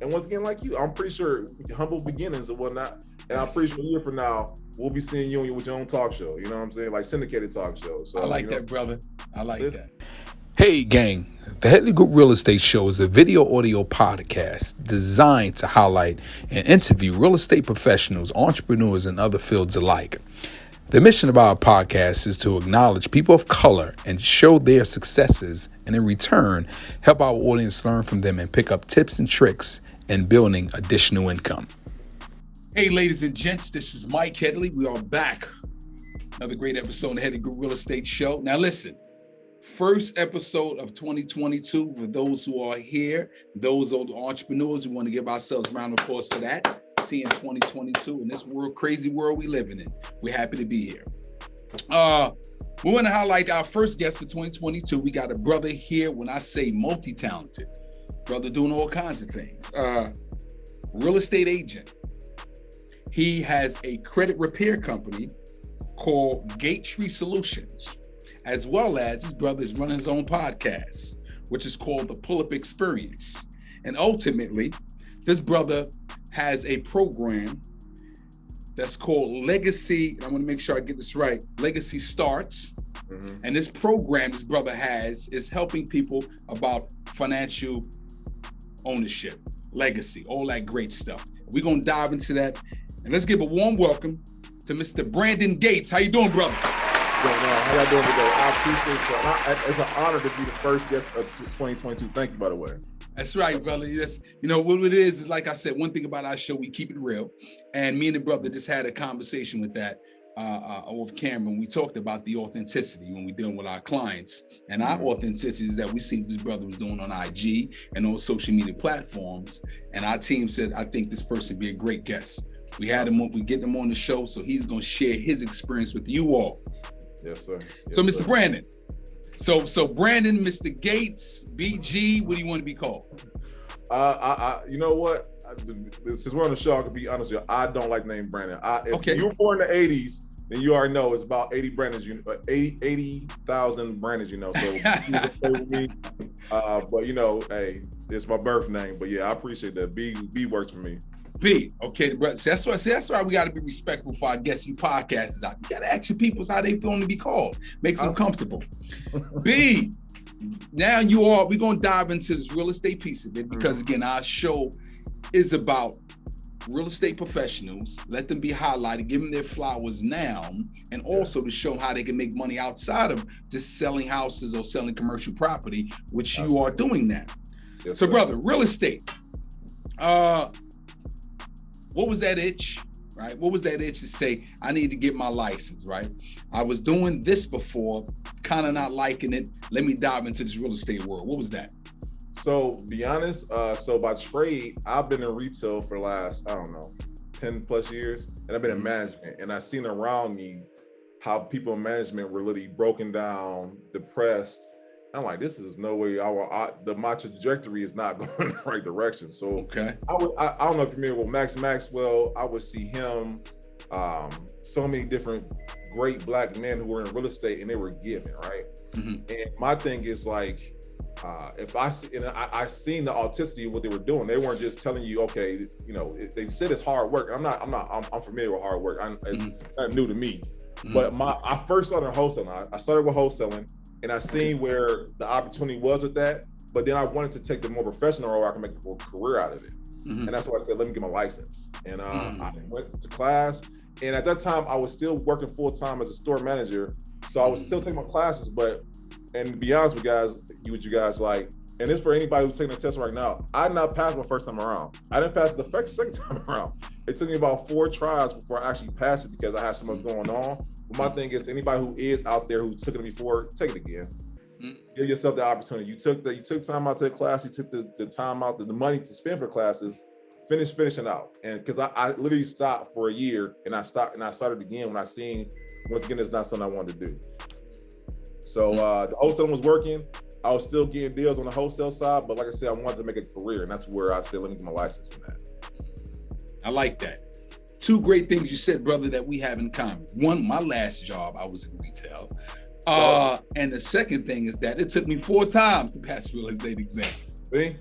And once again, like you, I'm pretty sure humble beginnings and whatnot. And I'm pretty sure a year from now, we'll be seeing you with your own talk show. You know what I'm saying? Like syndicated talk show. So I like that, brother. I like that. Hey, gang. The Headley Group Real Estate Show is a video-audio podcast designed to highlight and interview real estate professionals, entrepreneurs, and other fields alike. The mission of our podcast is to acknowledge people of color and show their successes, and in return, help our audience learn from them and pick up tips and tricks in building additional income. Hey, ladies and gents, this is Mike Headley. We are back. Another great episode of the Headley Group Real Estate Show. Now, listen. First episode of 2022 for those who are here, those old entrepreneurs. We want to give ourselves a round of applause for that. Seeing 2022 in this crazy world we living in. We're happy to be here. We want to highlight our first guest for 2022. We got a brother here. When I say multi-talented, brother doing all kinds of things. Real estate agent. He has a credit repair company called Gateway Solutions. As well as his brother is running his own podcast, which is called The Pull-Up Experience. And ultimately, this brother has a program that's called Legacy. I want to make sure I get this right. Legacy Starts. Mm-hmm. And this program this brother has is helping people about financial ownership, legacy, all that great stuff. We're going to dive into that. And let's give a warm welcome to Mr. Brandon Gates. How you doing, brother? How y'all doing today? I appreciate it. It's an honor to be the first guest of 2022. Thank you, by the way. That's right, brother. Yes, you know what it is like I said, one thing about our show, we keep it real. And me and the brother just had a conversation with that off camera. And we talked about the authenticity when we're dealing with our clients. And our authenticity is that we see what this brother was doing on IG and on social media platforms. And our team said, I think this person would be a great guest. We had him on, we get him on the show, so he's going to share his experience with you all. Yes, sir. Yes, so, Mr. Sir. Brandon. So Brandon, Mr. Gates, BG, what do you want to be called? You know what? Since we're on the show, I can be honest with you. I don't like the name Brandon. If you were born in the 80s, then you already know it's about 80 Brandons, 80,000 Brandons, you know. So you can play with me. But you know, hey, it's my birth name. But yeah, I appreciate that. B works for me. B, okay, brother. So that's why we got to be respectful for our guests. You podcasters out. You got to ask your people how they feeling to be called. Makes them comfortable. B, now we're going to dive into this real estate piece of it because again, our show is about real estate professionals. Let them be highlighted, give them their flowers now, and also to show how they can make money outside of just selling houses or selling commercial property, which you are doing now. Yes, so, brother, real estate. What was that itch, right? What was that itch to say, I need to get my license, right? I was doing this before, kind of not liking it. Let me dive into this real estate world. What was that? So, be honest, so by trade, I've been in retail for the last, 10 plus years, and I've been in management. And I've seen around me how people in management were literally broken down, depressed. I'm like, this is no way. My trajectory is not going in the right direction. So okay. I don't know if you're familiar with Max Maxwell. I would see him, so many different great black men who were in real estate and they were giving, right? Mm-hmm. And my thing is like, if I seen the authenticity of what they were doing. They weren't just telling you, okay, you know, they said it's hard work. I'm familiar with hard work. It's not new to me. Mm-hmm. But I first started wholesaling. I started with wholesaling. And I seen where the opportunity was with that, but then I wanted to take the more professional role where I can make a career out of it. Mm-hmm. And that's why I said, let me get my license. And I went to class. And at that time, I was still working full time as a store manager. So I was still taking my classes, and to be honest with you guys, like, and this for anybody who's taking a test right now, I did not pass my first time around. I didn't pass the second time around. It took me about 4 tries before I actually passed it because I had so much going on. But my thing is, to anybody who is out there who took it before, take it again. Give yourself the opportunity. You took time out to the class. You took the time out, the money to spend for classes. Finishing out. And because I literally stopped for a year, and I started again when I seen, once again, it's not something I wanted to do. So the wholesale was working. I was still getting deals on the wholesale side, but like I said, I wanted to make a career, and that's where I said, let me get my license in that. I like that. 2 great things you said, brother, that we have in common. One, my last job, I was in retail. And the second thing is that it took me 4 times to pass real estate exam. See?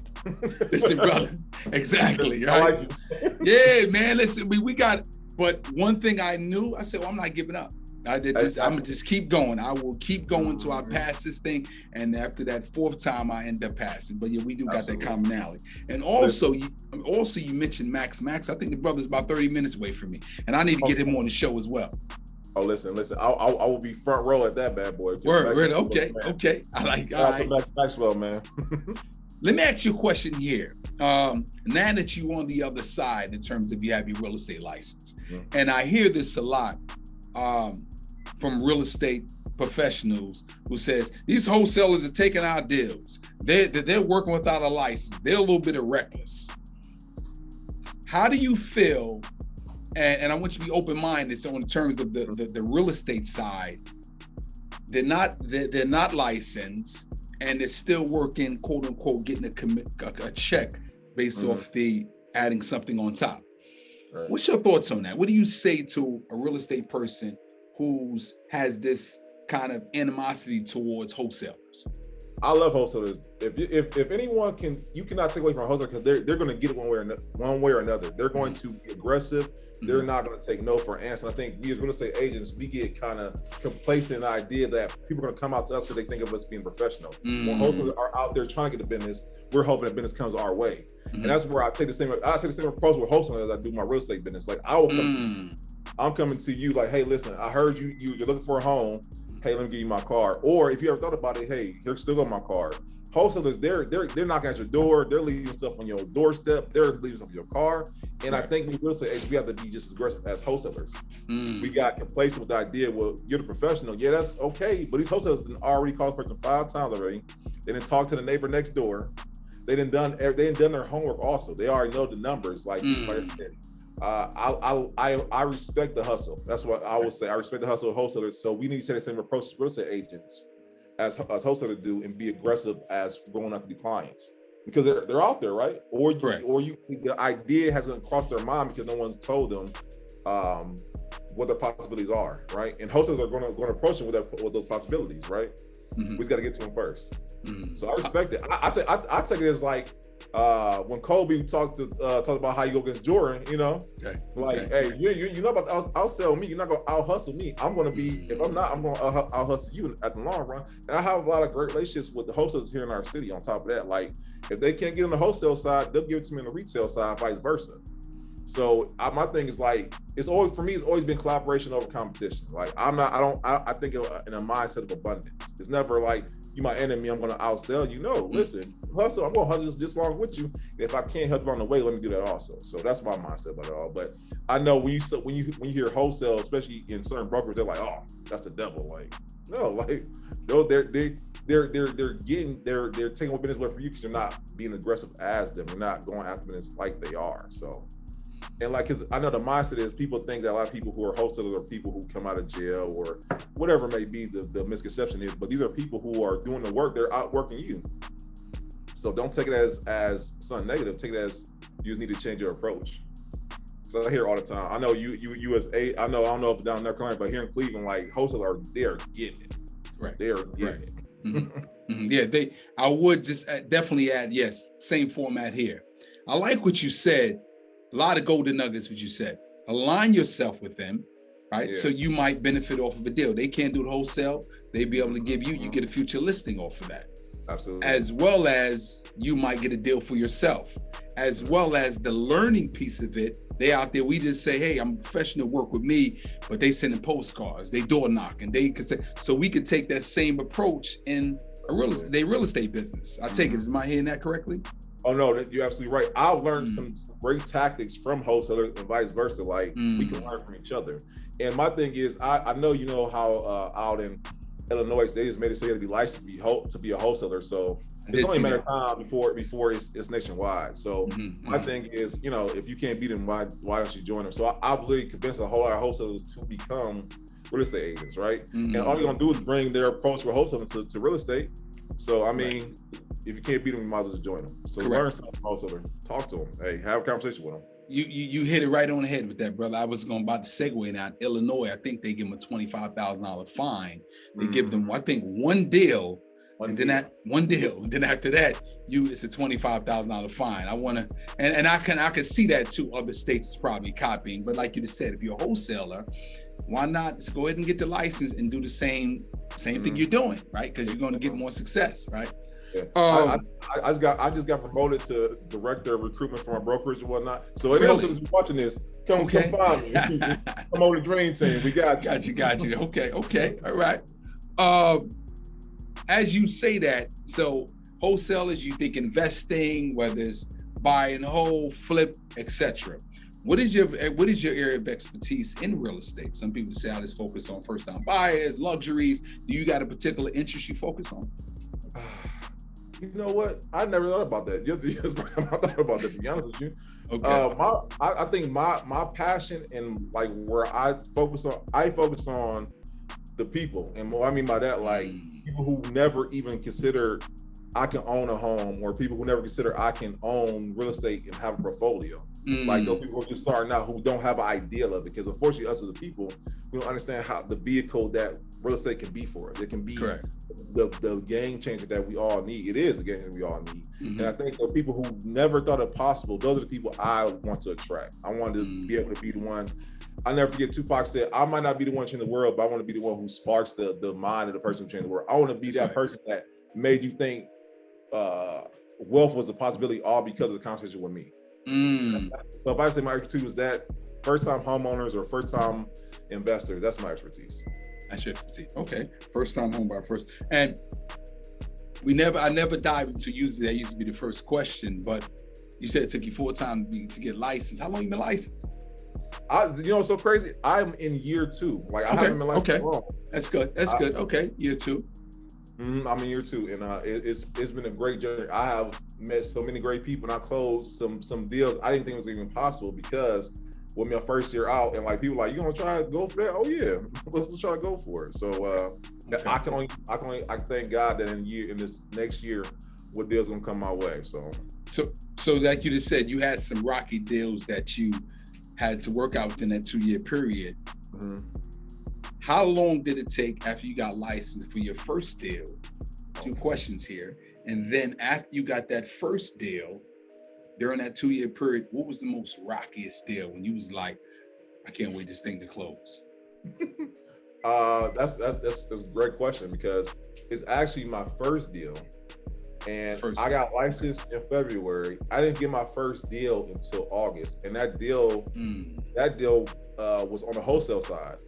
Listen, brother. Exactly. I Right. like you. Yeah, man. Listen, we got. But one thing I knew, I said, well, I'm not giving up. I'm gonna just keep going. I will keep going until I pass this thing. And after that fourth time, I end up passing. But yeah, we do got that commonality. And also, you mentioned Max. Max, I think the brother's about 30 minutes away from me, and I need to get him on the show as well. Oh, listen. I will be front row at that bad boy. Word. Okay. I like. All right. Maxwell, man. Let me ask you a question here. Now that you're on the other side in terms of you have your real estate license, and I hear this a lot from real estate professionals who says these wholesalers are taking our deals. They're working without a license. They're a little bit reckless. How do you feel? And I want you to be open-minded. So in terms of the real estate side, they're not licensed. And they're still working, quote unquote, getting a check based off the adding something on top. Right. What's your thoughts on that? What do you say to a real estate person who has this kind of animosity towards wholesalers? I love wholesalers. If anyone can, you cannot take away from a wholesaler because they're going to get it one way or another. They're going to be aggressive. They're not going to take no for an answer. I think we as real estate agents, we get kind of complacent in the idea that people are going to come out to us because they think of us being professional. When wholesalers are out there trying to get the business, we're hoping that business comes our way. And that's where I take the same approach with wholesalers as I do my real estate business. Like I will come I'm coming to you like, hey, listen, I heard you're looking for a home. Hey, let me give you my card. Or if you ever thought about it, hey, here's still on my card. Wholesalers, they're knocking at your door. They're leaving stuff on your doorstep. They're leaving stuff in your car. And I think we real estate agents, we have to be just as aggressive as wholesalers. We got complacent with the idea, well, you're the professional. Yeah, that's okay. But these wholesalers didn't already call the person 5 times already. They didn't talk to the neighbor next door. They didn't done their homework also. They already know the numbers. Like I said. I respect the hustle. That's what I would say. I respect the hustle of wholesalers. So we need to take the same approach as real estate agents as wholesalers do and be aggressive as going after the clients because they're out there, right? Or the idea hasn't crossed their mind because no one's told them what the possibilities are, right? And wholesalers are going to approach them with those possibilities, right? We just got to get to them first. So I respect it. I take it as like when Kobe talked about how you go against Jordan, hey, you know about I'll sell me. You're not gonna out hustle me. I'm gonna be if I'm not, I'm gonna out hustle you at the long run. And I have a lot of great relationships with the wholesalers here in our city. On top of that, like if they can't get on the wholesale side, they'll give it to me on the retail side, vice versa. So my thing is like it's always been collaboration over competition. Like I think in a mindset of abundance. It's never like you my enemy, I'm gonna outsell you. No, listen, hustle. I'm gonna hustle just along with you. If I can't help you on the way, let me do that also. So that's my mindset about it all. But I know when you hear wholesale, especially in certain brokers, they're like, oh, that's the devil. Like, no, like they're taking what business away from you because you're not being aggressive as them. You're not going after business like they are. So. And like, cause I know the mindset is people think that a lot of people who are wholesalers are people who come out of jail or whatever may be the misconception is, but these are people who are doing the work, they're outworking you. So don't take it as something negative, take it as you just need to change your approach. So I hear all the time, I know you as I don't know if down in North Carolina, but here in Cleveland, like wholesalers they're getting it. Right. They are getting it. Yeah, I would just definitely add, yes, same format here. I like what you said. A lot of golden nuggets, what you said. Align yourself with them, right? Yeah. So you might benefit off of a deal. They can't do the wholesale. They be able to give you get a future listing off of that. Absolutely. As well as you might get a deal for yourself, as well as the learning piece of it. They out there, we just say, hey, I'm a professional, work with me, but they sending postcards, they door knocking. They could say, so we could take that same approach in a real estate business. I take it, am I hearing that correctly? Oh no, you're absolutely right. I've learned some great tactics from wholesalers and vice versa. Like we can learn from each other. And my thing is, I know you know how out in Illinois they just made it so you have to be licensed to be a wholesaler. So it's only a matter of time before it's nationwide. So my thing is, if you can't beat them, why don't you join them? So I've really convinced a whole lot of wholesalers to become real estate agents, right? And all you're gonna do is bring their approach for wholesaling to real estate. So I mean. If you can't beat them, you might as well just join them. So learn something also. Talk to them. Hey, have a conversation with them. You hit it right on the head with that, brother. I was about to segue now. Illinois, I think they give them a $25,000 fine. They give them, I think, one deal One deal. And then after that, it's a $25,000 fine. I want to, and I can see that too. Other states is probably copying, but like you just said, if you're a wholesaler, why not just go ahead and get the license and do the same thing you're doing, right? Because you're going to get more success, right? Yeah. I just got promoted to director of recruitment for my brokerage and whatnot. So any wholesalers watching this, come find me. Come over to Dream Team. We got you. Got you. Okay. All right. As you say that, so wholesalers, you think investing, whether it's buy and hold, flip, etc. What is your area of expertise in real estate? Some people say I just focus on first-time buyers, luxuries. Do you got a particular interest you focus on? You know what? I never thought about that. I thought about that, to be honest with you. Okay. I think my passion and like where I focus on the people. And what I mean by that, like people who never even consider I can own a home, or people who never consider I can own real estate and have a portfolio. Like those people who are just starting out, who don't have an idea of it, because unfortunately us as a people, we don't understand how the vehicle that real estate can be for us. It can be the game changer that we all need. It is the game changer we all need. And I think the people who never thought it possible, those are the people I want to attract. I want to be able to be the one. I never forget Tupac said, I might not be the one changing the world, but I want to be the one who sparks the mind of the person who changed the world. I want to be that person that made you think wealth was a possibility, all because of the conversation with me. So if I say my expertise was that first-time homeowners or first-time investors, that's my expertise. That's your expertise. Okay, first-time home buyer first. And I never dived into using that. Used to be the first question, but you said it took you 4 times to get licensed. How long you been licensed? It's so crazy. I'm in year 2. Like I haven't been licensed long. That's good. That's good. Okay, year 2. I'm in year 2, and it's been a great journey. I have met so many great people, and I closed some deals I didn't think was even possible, because with my first year out, and like people like, you gonna try to go for that? Oh yeah, let's try to go for it. So I can thank God that in this next year, what deals gonna come my way. So like you just said, you had some rocky deals that you had to work out within that 2-year period. How long did it take after you got licensed for your first deal? 2 questions here. And then after you got that first deal, during that 2-year period, what was the most rockiest deal when you was like, I can't wait this thing to close? That's a great question, because it's actually my first deal. And I got licensed in February. I didn't get my first deal until August. And that deal was on the wholesale side.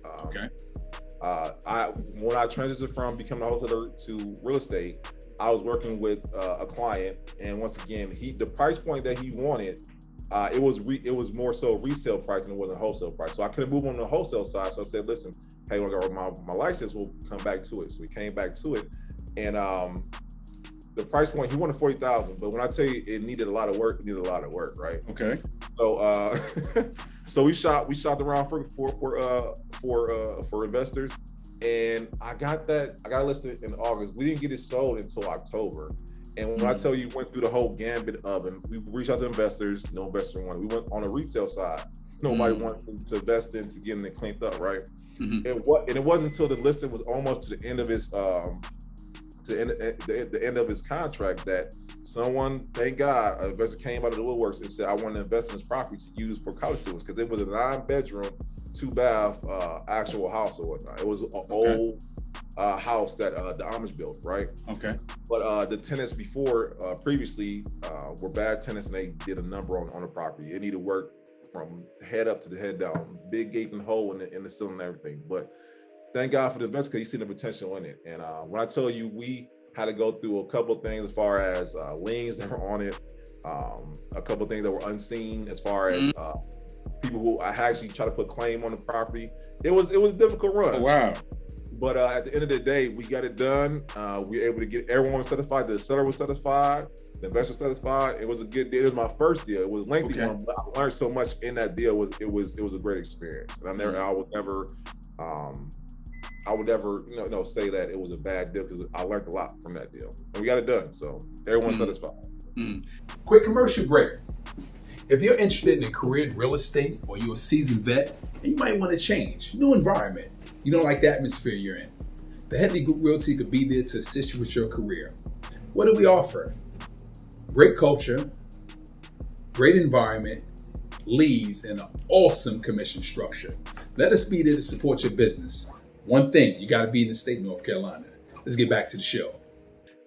When I transitioned from becoming a wholesaler to real estate, I was working with a client, and once again, the price point that he wanted, it was more so resale price than it was a wholesale price. So I couldn't move on the wholesale side. So I said, listen, hey, when I got my license, we'll come back to it. So we came back to it, and the price point, he wanted $40,000, but when I tell you it needed a lot of work, right? Okay. So so we shopped around for investors, and I got listed in August. We didn't get it sold until October. And when I tell you, went through the whole gambit of it, we reached out to investors, no investor wanted. We went on the retail side. Nobody wanted to invest into getting it cleaned up, right? And it wasn't until the listing was almost to the end of his the end of his contract that someone, thank God, an investor came out of the woodworks and said, I want to invest in this property to use for college students, because it was a 9-bedroom, 2-bath actual house or whatnot. It was an old house that the Amish built, right? Okay. But the tenants previously were bad tenants, and they did a number on the property. It needed work from head up to the head down, big gaping hole in the ceiling and everything. But thank God for the investor, because you see the potential in it. And when I tell you, we had to go through a couple of things as far as liens that were on it, a couple of things that were unseen as far as people who actually try to put claim on the property. It was a difficult run. Oh, wow. But at the end of the day, we got it done. We were able to get everyone satisfied. The seller was satisfied. The investor was satisfied. It was a good deal. It was my first deal. It was a lengthy one, but I learned so much in that deal. It was a great experience. And I would never say that it was a bad deal, because I learned a lot from that deal. And we got it done. So everyone's satisfied. Quick commercial break. If you're interested in a career in real estate, or you're a seasoned vet and you might want to change, new environment, you don't like the atmosphere you're in, The Headley Group Realty could be there to assist you with your career. What do we offer? Great culture, great environment, leads, and an awesome commission structure. Let us be there to support your business. One thing, you got to be in the state of North Carolina. Let's get back to the show.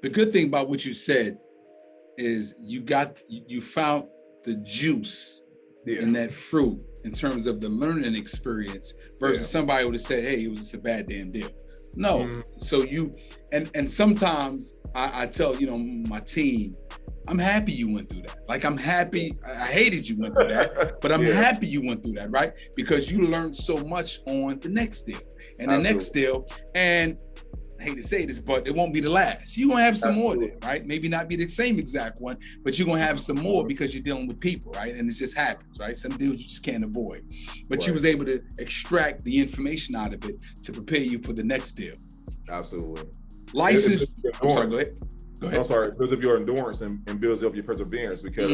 The good thing about what you said is you found the juice in that fruit in terms of the learning experience versus somebody would have said, hey, it was just a bad damn deal. No. So you, and sometimes I tell, my team, I'm happy you went through that. Like, I'm happy. I hated you went through that, but I'm happy you went through that, right? Because you learned so much on the next deal and the next deal. And I hate to say this, but it won't be the last. You're going to have some more there, right? Maybe not be the same exact one, but you're going to have some more because you're dealing with people, right? And it just happens, right? Some deals you just can't avoid. But you was able to extract the information out of it to prepare you for the next deal. Absolutely. License. I'm sorry, go ahead. I'm sorry, because of your endurance and builds up your perseverance. Because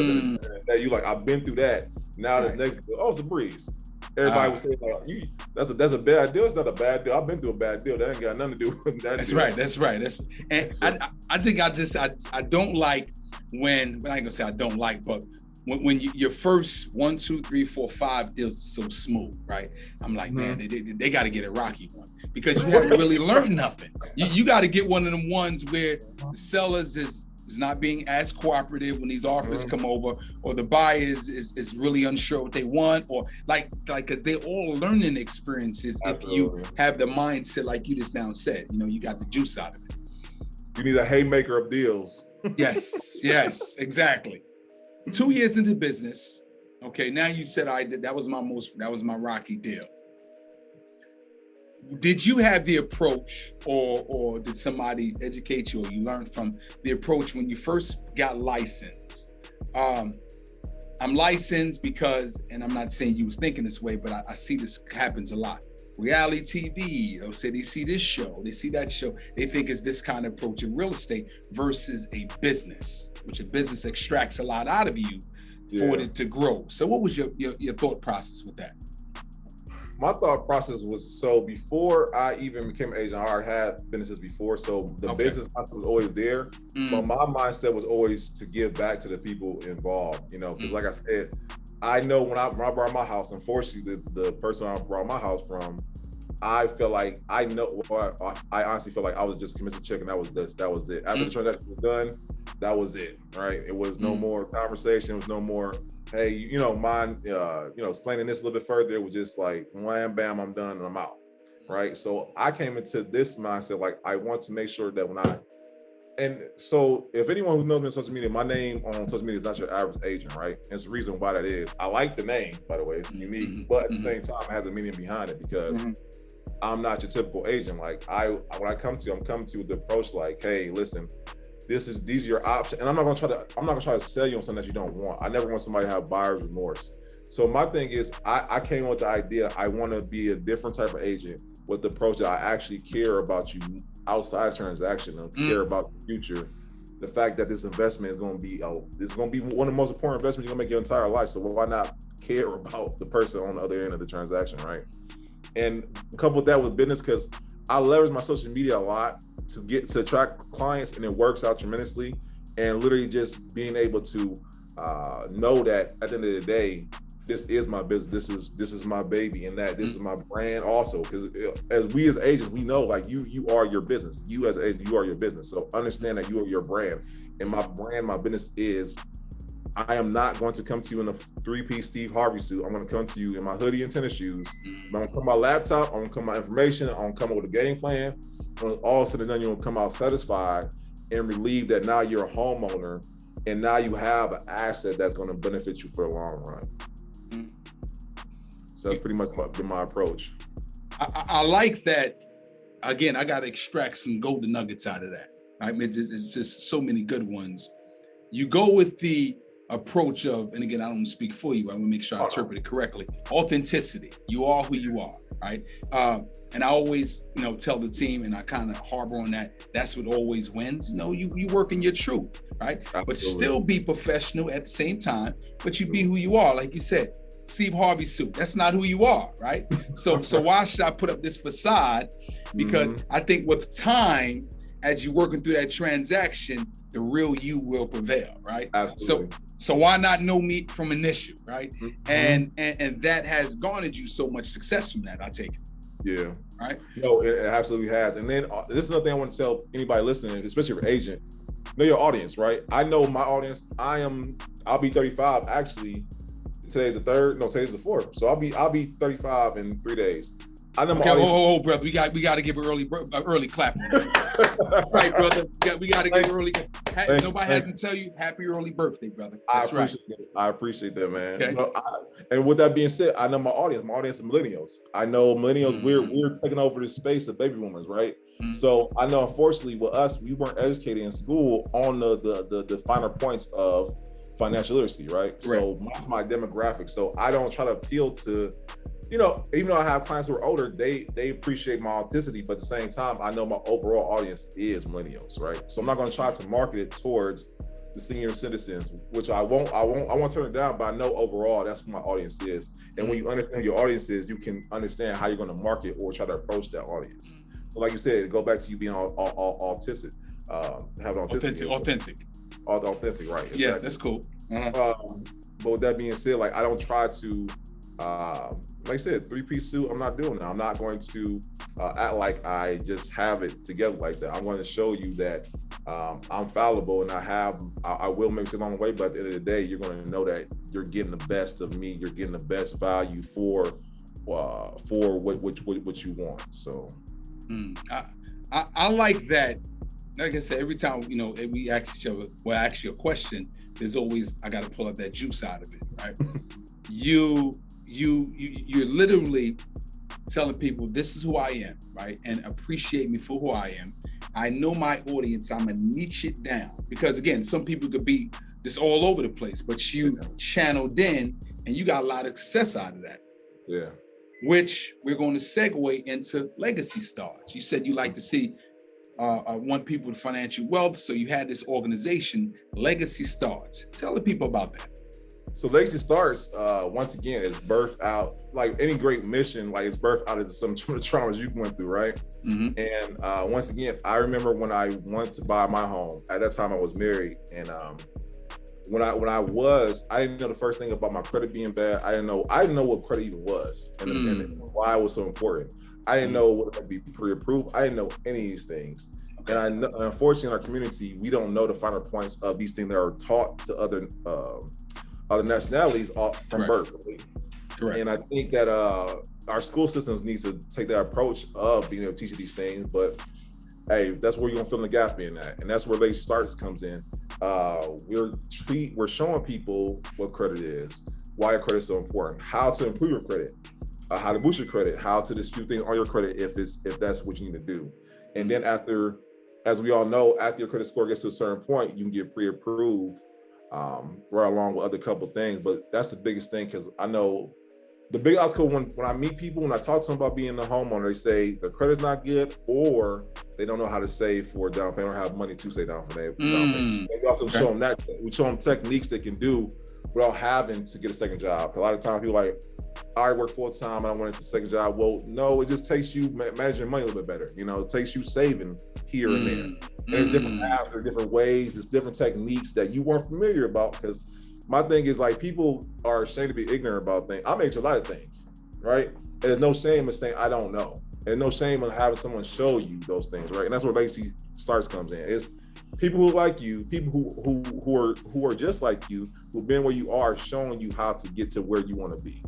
that you like, I've been through that. Now this next, it's a breeze. Everybody was saying, that's a bad deal. It's not a bad deal. I've been through a bad deal. That ain't got nothing to do with that. That's right. And I think I don't like when I ain't gonna say I don't like, but when your first 1, 2, 3, 4, 5 deals are so smooth, right? I'm like, man, they got to get a rocky one because you haven't really learned nothing. You got to get one of them ones where the sellers is not being as cooperative when these offers come over, or the buyer is really unsure what they want, or like because they're all learning experiences. Absolutely. If you have the mindset like you just now said, you got the juice out of it. You need a haymaker of deals. Yes, exactly. 2 years into business, okay, now you said that was my rocky deal. Did you have the approach or did somebody educate you, or you learned from the approach when you first got licensed? I'm licensed because, and I'm not saying you was thinking this way, but I see this happens a lot. Reality TV, they'll say they see this show, they see that show, they think it's this kind of approach in real estate versus a business, which a business extracts a lot out of you for it to grow. So what was your thought process with that? My thought process was, so before I even became an agent, I already had businesses before. So the business mindset was always there. But my mindset was always to give back to the people involved, because like I said, I know when I bought my house, unfortunately, the person I brought my house from, I felt like I honestly felt like I was just commission check, and that was it. After the transaction was done, that was it, right? It was no more conversation. It was no more, hey, mind, explaining this a little bit further. It was just like, wham, bam, I'm done and I'm out, right? So I came into this mindset, like, I want to make sure that and so if anyone who knows me on social media, my name on social media is not your average agent, right? And it's the reason why that is. I like the name, by the way, it's unique, but at the same time, it has a meaning behind it, because I'm not your typical agent. Like when I come to you, I'm coming to you with the approach like, hey, listen, these are your options. And I'm not gonna try to sell you on something that you don't want. I never want somebody to have buyer's remorse. So my thing is, I came with the idea, I want to be a different type of agent with the approach that I actually care about you outside transaction and care about the future. The fact that this investment is going to be one of the most important investments you're going to make your entire life. So why not care about the person on the other end of the transaction, right? And couple that with business, because I leverage my social media a lot to attract clients, and it works out tremendously. And literally just being able to know that at the end of the day, this is my business. This is my baby, and that this is my brand also. Because as agents, we know, like, you are your business. You as an agent, you are your business. So understand that you are your brand. And my brand, my business is, I am not going to come to you in a 3-piece Steve Harvey suit. I'm going to come to you in my hoodie and tennis shoes. I'm going to come with my laptop. I'm going to come with my information. I'm going to come up with a game plan. When all said and done, you're going to come out satisfied and relieved that now you're a homeowner, and now you have an asset that's going to benefit you for the long run. So that's pretty much been my approach. I like that. Again, I got to extract some golden nuggets out of that. I mean, it's just so many good ones. You go with the approach of, and again, I don't speak for you, I want to make sure I interpret it correctly. Authenticity. You are who you are, right? And I always, tell the team, and I kind of harbor on that. That's what always wins. You work in your truth, right? Absolutely. But still be professional at the same time, but you be who you are, like you said. Steve Harvey suit. That's not who you are, right? So why should I put up this facade? Because I think with time, as you're working through that transaction, the real you will prevail, right? Absolutely. So why not know me from initial, right? And that has garnered you so much success from that, I take it. Yeah. Right? No, it absolutely has. And then this is another thing I want to tell anybody listening, especially your agent, know your audience, right? I know my audience. I'll be 35 actually. Today's the 3rd. No, today's the 4th. So I'll be 35 in 3 days. I know my audience. Brother, we got to give an early clap. Right, brother. We got to give early. Nobody has to tell you happy early birthday, brother. That's right. I appreciate that, man. Okay. And with that being said, I know my audience. My audience is millennials. I know millennials. We're taking over the space of baby boomers, right? So I know, unfortunately, with us, we weren't educated in school on the finer points of financial literacy, right? So that's my demographic. So I don't try to appeal to, even though I have clients who are older, they appreciate my authenticity, but at the same time, I know my overall audience is millennials, right? So I'm not going to try to market it towards the senior citizens, which I won't turn it down, but I know overall that's who my audience is. And when you understand who your audience is, you can understand how you're going to market or try to approach that audience. So like you said, go back to you being autistic, having autistic. Authentic, right? Exactly. Yes, that's cool. But with that being said, like I don't try to, like I said, 3-piece suit. I'm not doing that. I'm not going to act like I just have it together like that. I'm going to show you that I'm fallible and I will make it along the way. But at the end of the day, you're going to know that you're getting the best of me. You're getting the best value for what you want. So I like that. Like I said, every time we ask each other, well, I ask you a question, there's always I got to pull up that juice out of it, right? You're literally telling people this is who I am, right? And appreciate me for who I am. I know my audience. I'm gonna niche it down because again, some people could be just all over the place, but you channeled in and you got a lot of success out of that. Yeah. Which we're going to segue into legacy stars. You said you like to see want people with financial wealth, so you had this organization, Legacy Stars. Tell the people about that. So Legacy Stars, once again, is birthed out, like any great mission, like it's birthed out of some of the traumas you went through, right? And once again, I remember when I went to buy my home. At that time, I was married, and when I didn't know the first thing about my credit being bad. I didn't know what credit even was, and why it was so important. I didn't know what it would be pre-approved. I didn't know any of these things. And unfortunately, in our community, we don't know the finer points of these things that are taught to other nationalities from birth. Correct. And I think that our school systems need to take that approach of being able to teach you these things. But hey, that's where you're gonna fill in the gap in that, and that's where Legacy Starts comes in. We're showing people what credit is, why your credit is so important, how to improve your credit, how to boost your credit, how to dispute things on your credit if that's what you need to do. And then after, as we all know, after your credit score gets to a certain point, you can get pre-approved right along with other couple things. But that's the biggest thing, because I know the big obstacle when I meet people, when I talk to them about being a homeowner, they say the credit's not good or they don't know how to save for a down payment or have money to save down for that down payment. And we also show them that. We show them techniques they can do without having to get a second job. A lot of times people are like, I already work full time and I want to get a second job. Well, no, it just takes you managing your money a little bit better. It takes you saving here and there. And there's different paths, there's different ways, there's different techniques that you weren't familiar about. Because my thing is, like, people are ashamed to be ignorant about things. I'm into a lot of things, right? And there's no shame in saying I don't know. And no shame in having someone show you those things, right? And that's where Legacy Starts comes in. It's people who like you, people who are just like you, who've been where you are, showing you how to get to where you want to be.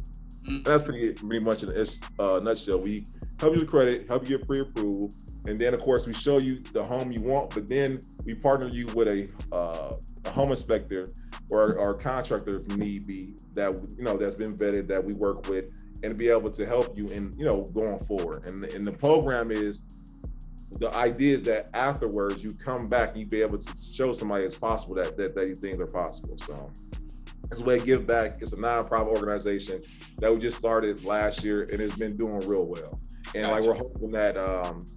And that's pretty much in a nutshell. We help you with credit, help you get pre-approved, and then of course we show you the home you want. But then we partner you with a home inspector or contractor if need be, that that's been vetted, that we work with, and be able to help you in going forward. And the program is, the idea is that afterwards you come back and you be able to show somebody it's possible that these things are possible. So it's a way to give back. It's a nonprofit organization that we just started last year, and it's been doing real well. And like, we're hoping that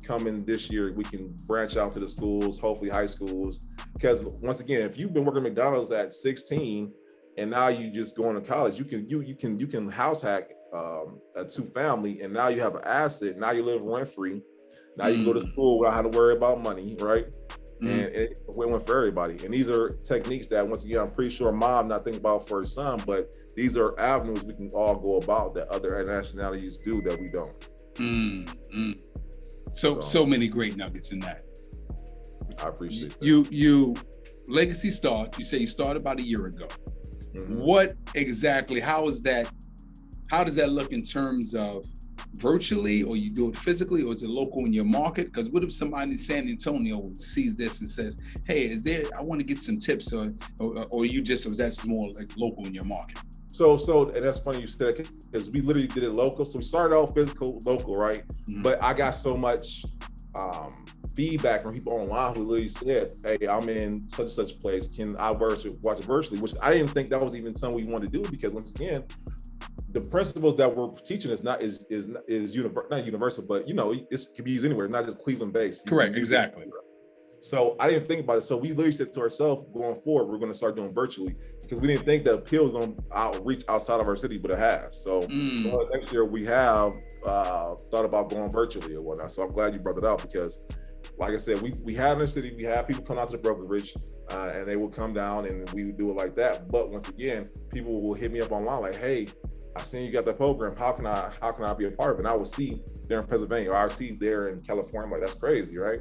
coming this year, we can branch out to the schools, hopefully high schools. Because once again, if you've been working at McDonald's at 16 and now you just going to college. You can house hack a 2-family, and now you have an asset. Now you live rent free. Now you can go to school without having to worry about money, right? And it's a win-win for everybody. And these are techniques that, once again, I'm pretty sure mom not thinking about for her son, but these are avenues we can all go about that other nationalities do that we don't. So many great nuggets in that. I appreciate that. You legacy start. You say you started about a year ago. What exactly? How does that look in terms of virtually, or you do it physically, or is it local in your market? Because what if somebody in San Antonio sees this and says, "Hey, I want to get some tips," or that's more like local in your market? So, and that's funny you said, because we literally did it local. So we started out physical, local, right? But I got so much feedback from people online who literally said, "Hey, I'm in such and such place. Can I watch it virtually?" Which I didn't think that was even something we wanted to do, because once again, the principles that we're teaching is not universal, but it can be used anywhere. It's not just Cleveland based. Correct, exactly. So I didn't think about it. So we literally said to ourselves, going forward, we're going to start doing virtually, because we didn't think the appeal was going to reach outside of our city, but it has. So next year we have thought about going virtually or whatnot. So I'm glad you brought it up, because like I said, we have in the city, we have people come out to the brokerage and they will come down and we would do it like that. But once again, people will hit me up online like, "Hey, I seen you got that program. How can I be a part of it?" And I will see there in Pennsylvania, or I see there in California. I'm like, that's crazy, right?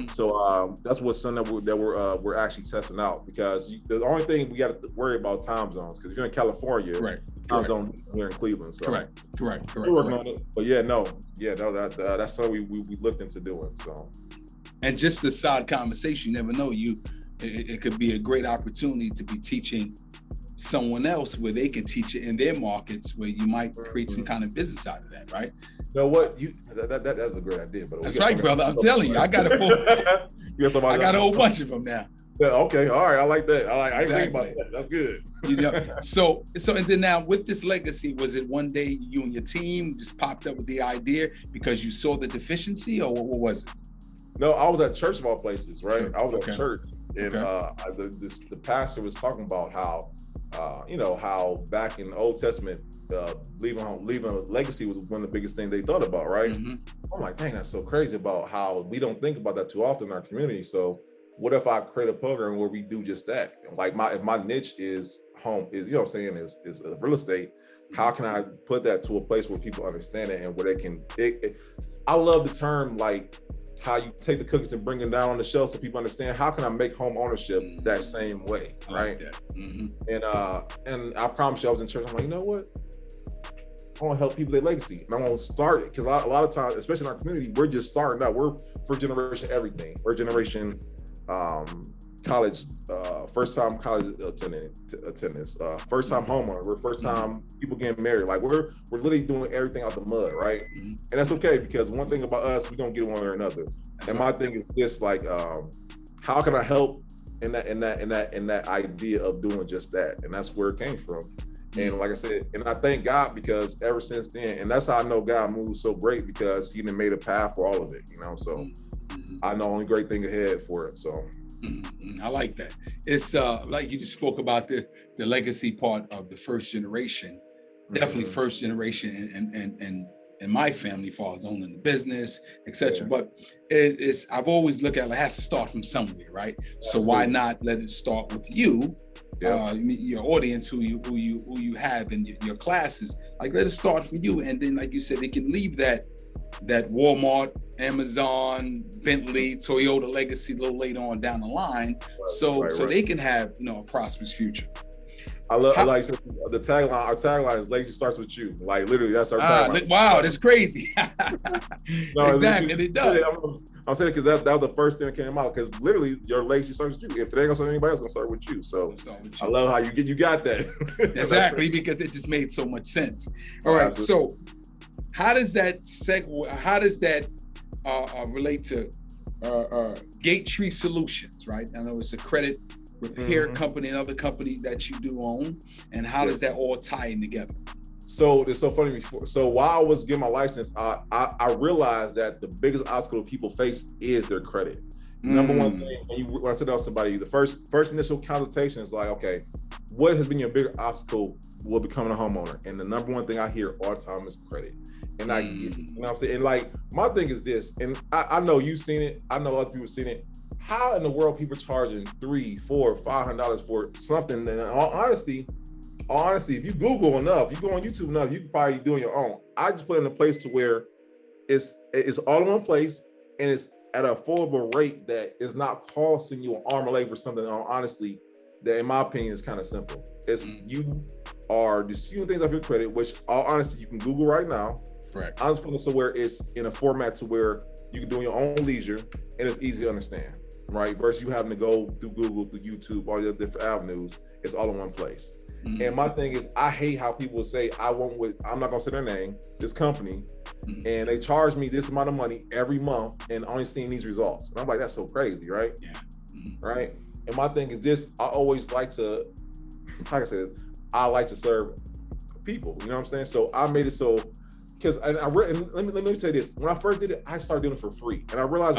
So that's what's something that we're actually testing out, because the only thing we got to worry about time zones, because if you're in California, right, time zone here in Cleveland. So correct. We're working on it, but that's something we looked into doing. So, and just the side conversation, you never know. It could be a great opportunity to be teaching someone else where they can teach it in their markets, where you might create some kind of business out of that, right? You know what? That's a great idea. But that's right, brother. I'm telling you, I got a whole bunch of them now. Yeah, okay, all right. I like that. I exactly. think about that. That's good. So and then now with this legacy, was it one day you and your team just popped up with the idea because you saw the deficiency, or what was it? No, I was at church of all places, right? I was at church, and the pastor was talking about how how back in the Old Testament, leaving a legacy was one of the biggest things they thought about, right? I'm like, dang, that's so crazy about how we don't think about that too often in our community. So what if I create a program where we do just that? Like if my niche is home, is is real estate, how can I put that to a place where people understand it and where they can, I love the term, like how you take the cookies and bring them down on the shelf so people understand, how can I make home ownership that same way, right? And I promise you, I was in church, I'm like, you know what? I want to help people their legacy, and I want to start it, because a lot of times, especially in our community, we're just starting out. We're first generation everything. First generation college, first time college attendance, first time homeowner. We're first time people getting married. Like we're literally doing everything out the mud, right? And that's okay, because one thing about us, we don't get one way or another. My thing is just like, how can I help in that idea of doing just that? And that's where it came from. And like I said, and I thank God, because ever since then, and that's how I know God moves so great, because he done made a path for all of it, so I know only great thing ahead for it. So I like that. It's like you just spoke about the legacy part of the first generation, definitely first generation, and my family falls on in the business, etc. But it's I've always looked at it has to start from somewhere, right? So why not let it start with you? Your audience, who you have in your classes, like let it start from you, and then like you said, they can leave that Walmart, Amazon, Bentley, Toyota legacy a little later on down the line, so they can have a prosperous future. I love the tagline. Our tagline is "Legacy starts with you." Like literally, that's our tagline. Wow, that's crazy. No, exactly, it does. I'm saying because that was the first thing that came out. Because literally, your legacy starts with you. If it ain't gonna start with anybody else, it's gonna start with you. So I love how you got that. Exactly, because it just made so much sense. All right, so how does that relate to Gate Tree Solutions? Right, I know it's a credit repair company, another company that you do own, and how does that all tie in together? So it's so funny. So while I was getting my license, I realized that the biggest obstacle people face is their credit. Number one thing, when I sit down with somebody, the first initial consultation is like, okay, what has been your bigger obstacle with becoming a homeowner? And the number one thing I hear all the time is credit. And I get it, you know what I'm saying? And like, my thing is this, and I know you've seen it, I know other people have seen it. How in the world people charging $300, $400, $500 for something? And in all honesty, if you Google enough, you go on YouTube enough, you can probably do it your own. I just put it in a place to where it's all in one place, and it's at an affordable rate that is not costing you an arm and leg for something, honestly, that in my opinion is kind of simple. It's you are disputing things off your credit, which all honesty, you can Google right now. Correct. I'm just putting it so where it's in a format to where you can do your own leisure and it's easy to understand, right? Versus you having to go through Google, through YouTube, all the other different avenues. It's all in one place. And my thing is, I hate how people say, I'm not gonna say their name, this company, and they charge me this amount of money every month and only seeing these results. And I'm like, that's so crazy, right? Yeah. Right. And my thing is this, I always like to, like I said, I like to serve people, you know what I'm saying? So I made it so, because let me say this, when I first did it, I started doing it for free. And I realized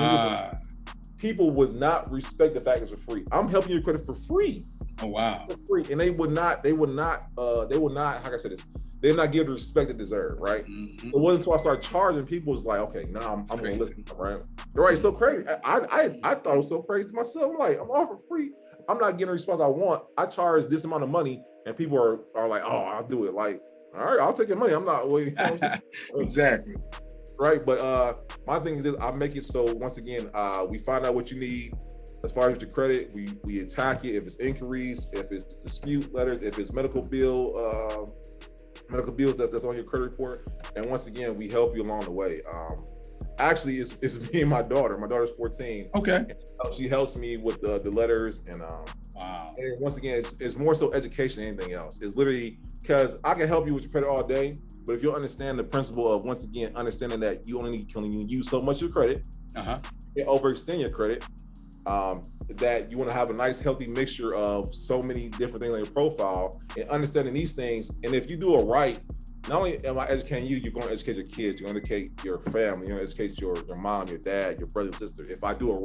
people would not respect the fact it's for free. I'm helping you credit for free. Oh wow. For free. And they would not, how can I say this? They're not give the respect they deserve, right? So it wasn't until I started charging people, was like, okay, now I'm gonna listen, right? Right, so crazy. I thought it was so crazy to myself. I'm like, I'm all for free. I'm not getting the response I want. I charge this amount of money, and people are like, oh, I'll do it. Like, all right, I'll take your money. I'm not waiting. You know what I'm saying? Exactly. Right, but my thing is this, I make it so once again, we find out what you need. As far as your credit, we attack it. If it's inquiries, if it's dispute letters, if it's medical bills that's on your credit report, and once again, we help you along the way. Actually, it's me and my daughter. My daughter's 14. Okay. She helps me with the letters, and wow. And once again, it's more so education than anything else. It's literally because I can help you with your credit all day, but if you understand the principle of, once again, understanding that you only can use so much of your credit, you overextend your credit. That you want to have a nice healthy mixture of so many different things on your profile, and understanding these things. And if you do it right, not only am I educating you, you're going to educate your kids, you're going to educate your family, you're going to educate your mom, your dad, your brother and sister, if I do it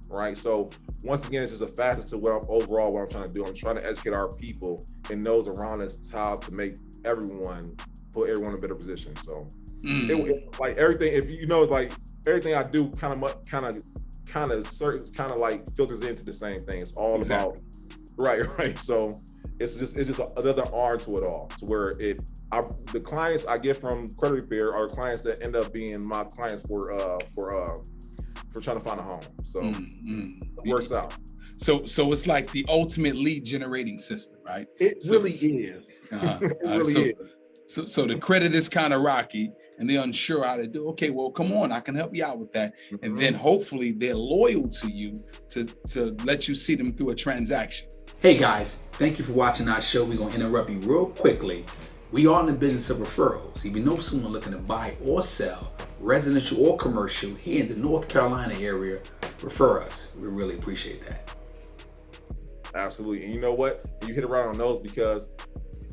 right? So once again, it's just a facet to what I'm trying to do. I'm trying to educate our people and those around us how to make put everyone in a better position. So like everything, if you know, like everything I do kind of like filters into the same thing. It's all about right. So it's just another arm to it all, to where the clients I get from credit repair are clients that end up being my clients for trying to find a home. So it works out. So it's like the ultimate lead generating system, right? It really is. It really is. So the credit is kind of rocky and they're unsure how to do. Okay, well, come on, I can help you out with that. And then hopefully they're loyal to you to let you see them through a transaction. Hey guys, thank you for watching our show. We're going to interrupt you real quickly. We are in the business of referrals. If you know someone looking to buy or sell, residential or commercial, here in the North Carolina area, refer us. We really appreciate that. Absolutely. And you know what? You hit it right on those, because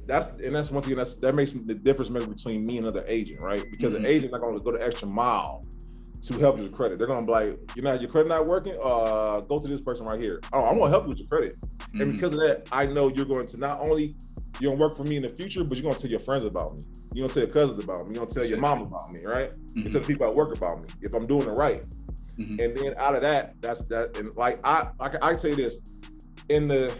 that's once again, that makes the difference between me and another agent, right? Because the agent's not going to go the extra mile to help you with credit. They're going to be like, your credit not working? Go to this person right here. Oh, I'm going to help you with your credit. And because of that, I know you're going to not only you're going to work for me in the future, but you're going to tell your friends about me. You're going to tell your cousins about me. You're going to tell your mom about me, right? You tell the people at work about me if I'm doing it right. And then out of that, that's that. And like I tell you this, in the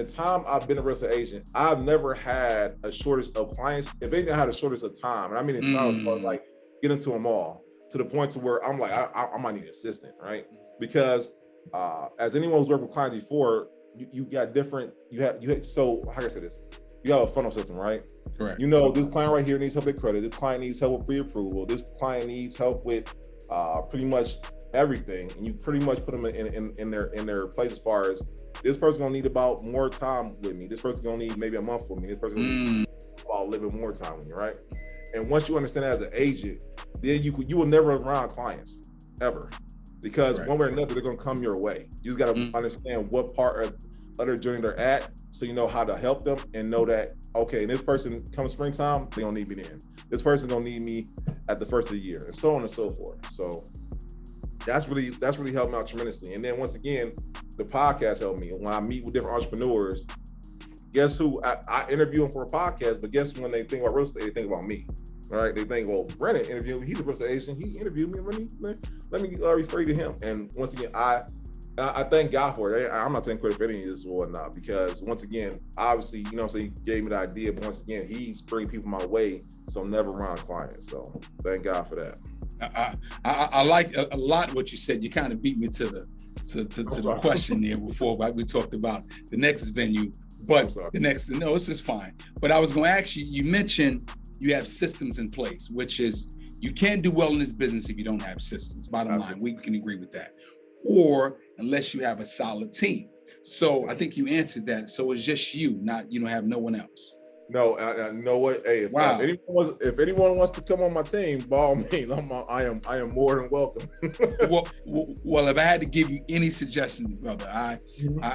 time I've been a real estate agent, I've never had a shortage of clients. If anything, I had a shortage of time. And I mean in time as far as like getting to them all, to the point to where I'm like, I might need an assistant, right? Because as anyone who's worked with clients before, you got different, so how can I say this? You have a funnel system, right? Correct. You know, this client right here needs help with their credit. This client needs help with pre-approval. This client needs help with pretty much everything. And you pretty much put them in their place as far as, this person gonna need about more time with me. This person gonna need maybe a month with me. This person gonna need about a little bit more time with me, right? And once you understand that as an agent, then you will never run around clients ever, because one way or another they're gonna come your way. You just gotta understand what part of their journey they're at, so you know how to help them and know that, okay, and this person comes springtime, they don't need me then. This person gonna need me at the first of the year, and so on and so forth. So that's really helped me out tremendously. And then once again, the podcast helped me. When I meet with different entrepreneurs, guess who? I interview them for a podcast, but guess when they think about real estate, they think about me. Right? They think, well, Brennan interviewed me. He's a real estate agent. He interviewed me. Let me refer you to him. And once again, I thank God for it. I'm not taking credit for any of this or whatnot, because once again, obviously, you know what I'm saying, he gave me the idea, but once again, he's bringing people my way, so I'm never around clients. So thank God for that. I like a lot what you said. You kind of beat me to the question there before, right? We talked about the next venue, but the next, no, this is fine. But I was going to ask you, you mentioned you have systems in place, which is you can't do well in this business if you don't have systems. Bottom line, we can agree with that. Or unless you have a solid team. So I think you answered that. So it's just you, not, you don't have no one else. No, I know what. Hey, if anyone wants to come on my team, by all means, I am more than welcome. well, if I had to give you any suggestions, brother, I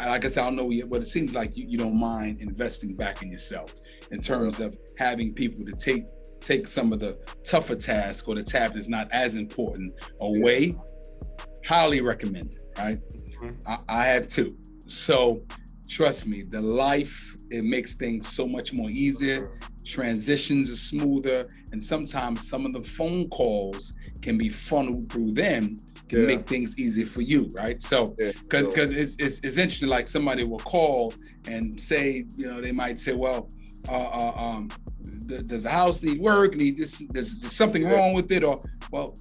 like I said, I don't know yet, but it seems like you don't mind investing back in yourself in terms of having people to take some of the tougher tasks or the tab that's not as important away. Highly recommended, right? I have too. So trust me, the life, it makes things so much more easier. Transitions are smoother. And sometimes some of the phone calls can be funneled through them, can make things easier for you, right? So, because it's interesting, like somebody will call and say, you know, they might say, well, does the house need work? There's something wrong with it? Or, well,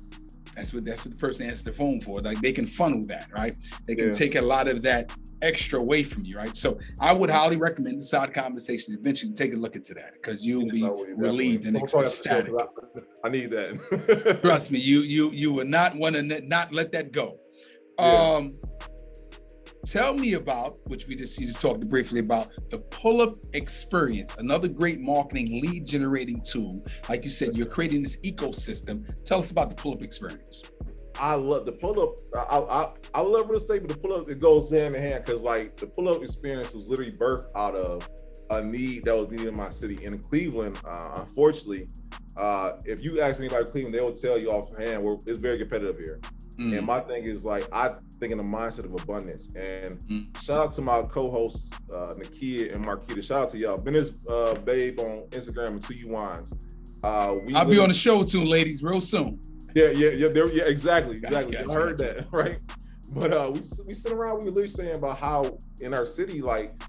that's what the person answers the phone for. Like, they can funnel that, right? They can take a lot of that extra away from you, right? So I would highly recommend the side conversations. Eventually take a look into that, because you'll be relieved and ecstatic. I need that. Trust me, you would not want to not let that go. Tell me about, which you just talked briefly about, the pull-up experience, another great marketing lead generating tool. Like you said, you're creating this ecosystem. Tell us about the pull-up experience. I love the pull-up. I love real estate, but the pull-up, it goes hand in hand, because like the pull-up experience was literally birthed out of a need that was needed in my city. And in Cleveland, unfortunately, if you ask anybody in Cleveland, they will tell you offhand, it's very competitive here. And my thing is, like, I think in the mindset of abundance. And shout out to my co-hosts, Nakia and Marquita. Shout out to y'all. Been this babe on Instagram and 2U Wines. I'll be on the show too, ladies, real soon. Yeah, exactly. Gotcha. I heard that, right? But we sit around, we were literally saying about how in our city, like,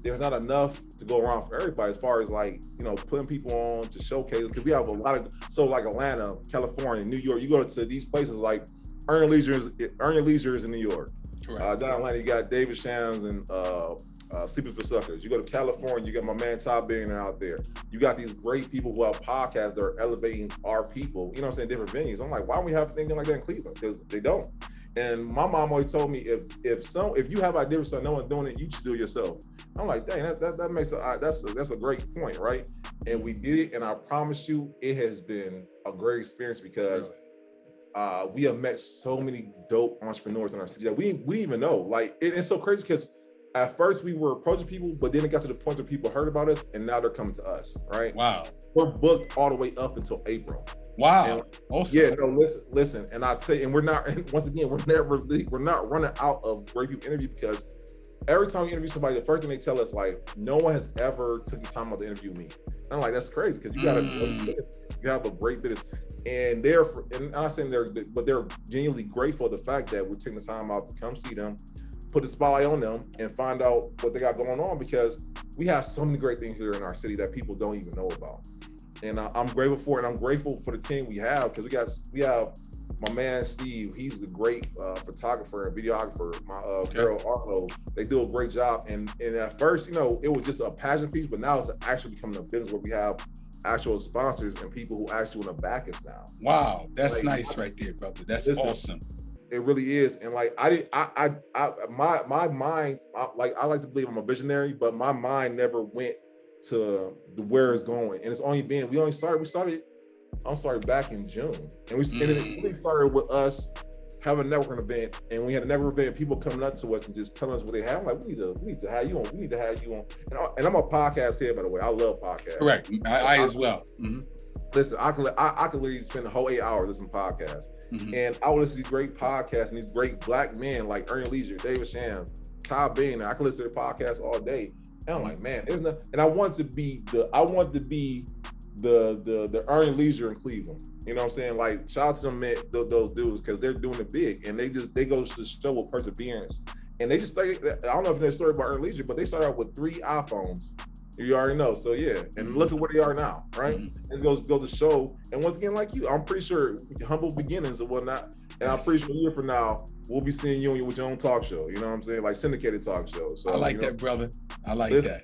there's not enough to go around for everybody, as far as, like, you know, putting people on to showcase, because we have a lot of, so like Atlanta, California, New York, you go to these places like Earn Your Leisure is in New York. Down in Atlanta, you got David Shams and Sleeping for Suckers. You go to California, you got my man Todd Billionaire out there. You got these great people who have podcasts that are elevating our people, you know what I'm saying, different venues. I'm like, why don't we have anything like that in Cleveland? Because they don't. And my mom always told me, if you have ideas so no one's doing it, you should do it yourself. I'm like, dang, that makes that's a great point, right? And we did it, and I promise you, it has been a great experience, because we have met so many dope entrepreneurs in our city that we didn't even know. Like, it's so crazy, because at first we were approaching people, but then it got to the point where people heard about us, and now they're coming to us, right? Wow. We're booked all the way up until April. Wow. Awesome. Yeah, no, listen, and I'll tell you, and we're not, and once again, we're not running out of great people interview, because every time we interview somebody, the first thing they tell us, like, no one has ever took the time out to interview me. And I'm like, that's crazy, because you have a great business. And I'm not saying but they're genuinely grateful for the fact that we're taking the time out to come see them, put the spotlight on them, and find out what they got going on, because we have so many great things here in our city that people don't even know about. And I'm grateful for it. And I'm grateful for the team we have, because we have my man Steve. He's a great photographer and videographer. My girl Arlo, they do a great job. And at first, you know, it was just a passion piece, but now it's actually becoming a business where we have actual sponsors and people who actually want to back us now. Wow, that's nice right there, brother. That's awesome. It really is. And like, my mind, like, I like to believe I'm a visionary, but my mind never went to where it's going. And it's only been, I'm sorry, back in June. And it really started with us having a networking event, and we had a networking event, people coming up to us and just telling us what they have. I'm like, we need to have you on. And I'm a podcast head, by the way. I love podcasts. Correct. I as well. And listen, I could literally spend the whole 8 hours listening to podcasts. And I would listen to these great podcasts and these great black men like Ernie Leisure, David Shams, Ty Bain. I could listen to their podcasts all day. And I'm like, man, there's no, and I want to be the Ernie Leisure in Cleveland. You know what I'm saying? Like, shout out to them, man, those dudes, because they're doing it big, and they go to show with perseverance. And they just started, I don't know if there's a story about Ernie Leisure, but they started out with 3 iPhones. You already know. So yeah, and look at where they are now, right? It goes to show. And once again, like you, I'm pretty sure humble beginnings and whatnot. And I'm pretty sure a year from now, we'll be seeing you with your own talk show. You know what I'm saying? Like syndicated talk show. So I like that, brother. I like that.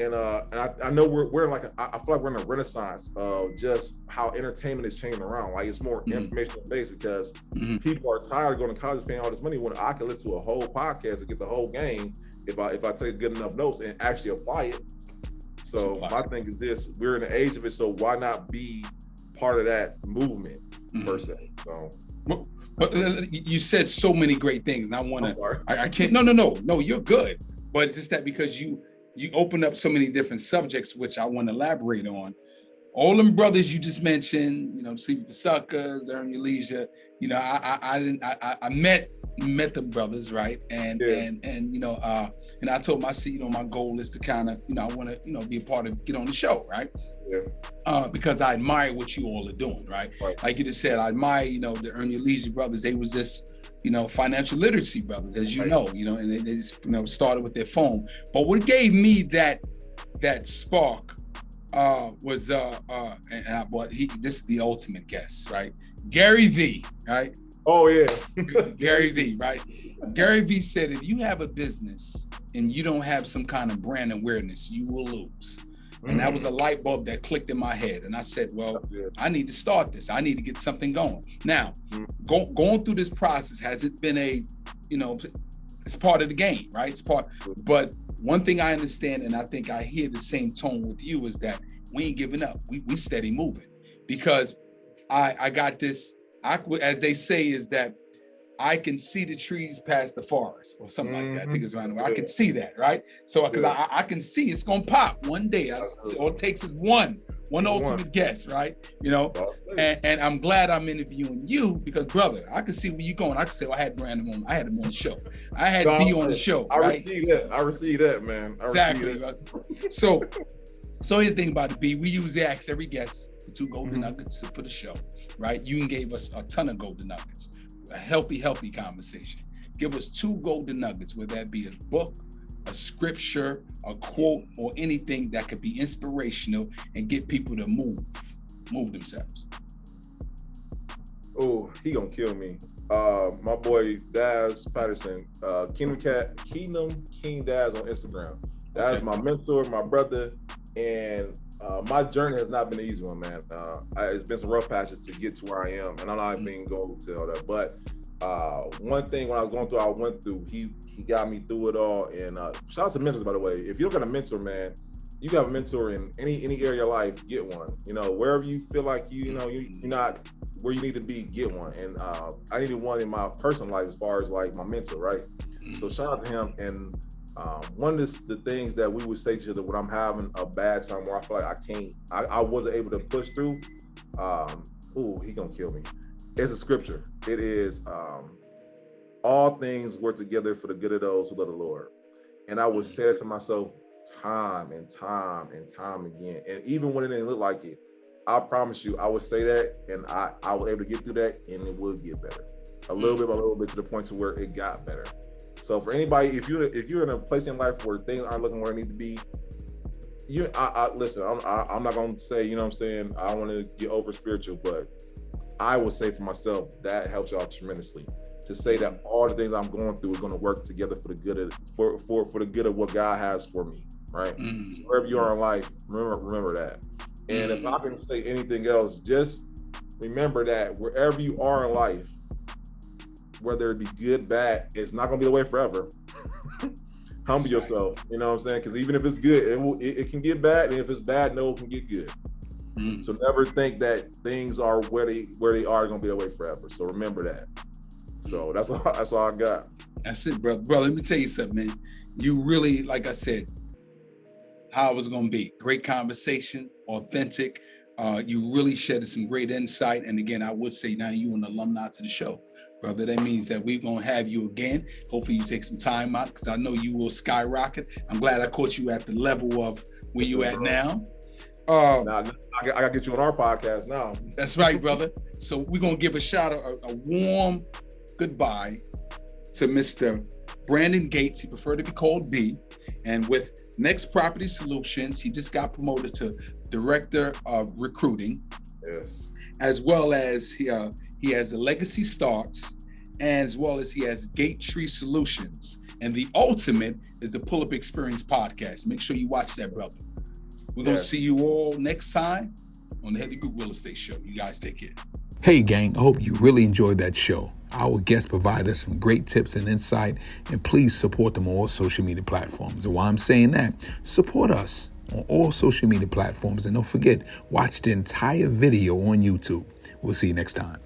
And I know we're like I feel like we're in a renaissance of just how entertainment is changing around. Like, it's more information based, because people are tired of going to college paying all this money when I can listen to a whole podcast and get the whole game if I take good enough notes and actually apply it. So my thing is this: we're in the age of it, so why not be part of that movement per se? So. But you said so many great things, and I want to. I can't. No. You're good, but it's just that because you open up so many different subjects, which I want to elaborate on. All them brothers you just mentioned, you know, Sleep with the Suckers, Earn Your Leisure. You know, I met the brothers, right? And you know, and I told my my goal is to kind of, you know, I want to, you know, be a part of, get on the show, right? Yeah. Because I admire what you all are doing, right? Like you just said, I admire, you know, the Earn Your Leisure brothers. They was just, you know, financial literacy brothers, as you know, and they just, you know, started with their phone. But what gave me that spark was this is the ultimate guest, right? Gary V, right? Oh yeah. Gary V, right? Gary V said, if you have a business and you don't have some kind of brand awareness, you will lose. And that was a light bulb that clicked in my head. And I said, well, I need to start this. I need to get something going. Now, going through this process, has it been it's part of the game, right? It's part, but one thing I understand, and I think I hear the same tone with you, is that we ain't giving up. We steady moving, because I got this, as they say, is that I can see the trees past the forest, or something like that. I think it's around the way. I can see that, right? So because I can see it's gonna pop one day. All it takes is one ultimate guess, right? You know, and I'm glad I'm interviewing you, because, brother, I can see where you're going. I can say, well, I had him on the show. I had B on the show. I receive that, man. Exactly. So here's the thing about the B. We usually ask every guest for 2 golden nuggets for the show, right? You gave us a ton of golden nuggets. A healthy conversation. Give us 2 golden nuggets, whether that be a book, a scripture, a quote, or anything that could be inspirational and get people to move themselves. Oh, he gonna kill me. My boy Daz Patterson, Kingdom King Daz on Instagram. That is my mentor, my brother, and my journey has not been an easy one, man. It's been some rough patches to get to where I am, and I'm not even going to all that. But one thing when I was going through, I went through, he got me through it all. And shout out to mentors, by the way. If you're gonna mentor, man, you got a mentor in any area of your life, get one. You know, wherever you feel like you're not where you need to be, get one. And I needed one in my personal life as far as like my mentor, right? So shout out to him. And one of the things that we would say to each other when I'm having a bad time where I feel like I wasn't able to push through, he gonna kill me. It's a scripture. It is, all things work together for the good of those who love the Lord. And I would say it to myself time and time again. And even when it didn't look like it, I promise you, I would say that, and I was able to get through that, and it would get better. A little bit by little bit, to the point to where it got better. So for anybody, if you're in a place in life where things aren't looking where they need to be, listen, I'm not gonna say, you know what I'm saying, I don't want to get over spiritual, but I will say for myself, that helps y'all tremendously. To say that all the things I'm going through are going to work together for the good of for the good of what God has for me, right? So wherever you are in life, remember that. And if I can say anything else, just remember that wherever you are in life, whether it be good, bad, it's not going to be the way forever. Humble yourself, you know what I'm saying? Because even if it's good, it can get bad, and if it's bad, no, it can get good. So never think that things are where they are going to be that way forever. So remember that. So that's all I got. That's it, brother. Bro, let me tell you something, man. You really, like I said, how it was going to be. Great conversation, authentic. You really shedded some great insight. And again, I would say now you an alumni to the show, brother. That means that we're going to have you again. Hopefully you take some time out because I know you will skyrocket. I'm glad I caught you at the level of where you at now. I gotta get you on our podcast now. That's right, brother. So we're going to give a warm goodbye to Mr. Brandon Gates. He preferred to be called B. And with Next Property Solutions, he just got promoted to Director of Recruiting. Yes. As well as he has the Legacy Starts, and as well as he has Gate Tree Solutions. And the ultimate is the Pull Up Experience podcast. Make sure you watch that, brother. We're going to see you all next time on the Headley Group Real Estate Show. You guys take care. Hey, gang, I hope you really enjoyed that show. Our guests provide us some great tips and insight, and please support them on all social media platforms. And while I'm saying that, support us on all social media platforms. And don't forget, watch the entire video on YouTube. We'll see you next time.